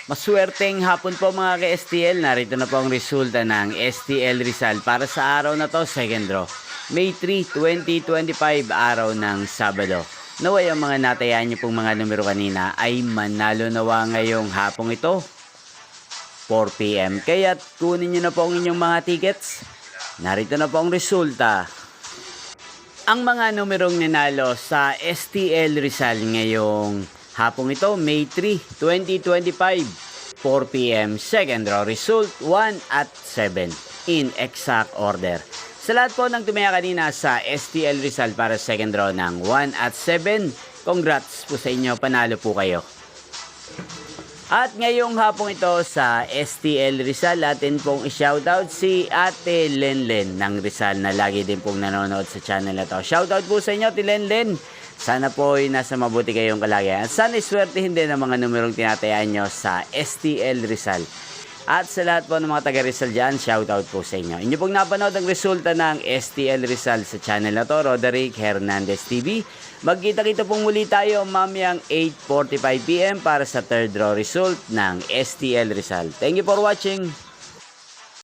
Maswerteng hapon po mga ka-STL. Narito na po ang resulta ng STL Rizal para sa araw na to, second draw. May 3, 2025, araw ng Sabado. Naway ang mga natayaan niyo pong mga numero kanina ay manalo nawa ngayong hapong ito, 4 PM. Kaya kunin niyo na po ang inyong mga tickets. Narito na po ang resulta. Ang mga numerong nanalo sa STL Rizal ngayong hapong ito, May 3, 2025, 4 PM. Second draw result, 1 at 7 in exact order. Sa lahat po ng tumaya kanina sa STL Rizal para second draw ng 1 at 7, congrats po sa inyo, panalo po kayo. At ngayong hapong ito sa STL Rizal, atin pong i-shoutout si Ate Lenlen ng Rizal na lagi din pong nanonood sa channel na to. Shoutout po sa inyo, Ate Lenlen. Sana po ay nasa mabuti kayong kalagayan. Sana iswertehin din ang mga numerong tinatayaan nyo sa STL Rizal. At sa lahat po ng mga taga Rizal dyan, shoutout po sa inyo. Inyo pong napanood ang resulta ng STL Rizal sa channel na to, Roderick Hernandez TV. Magkita-kita pong muli tayo mamayang 8:45 PM para sa third draw result ng STL Rizal. Thank you for watching.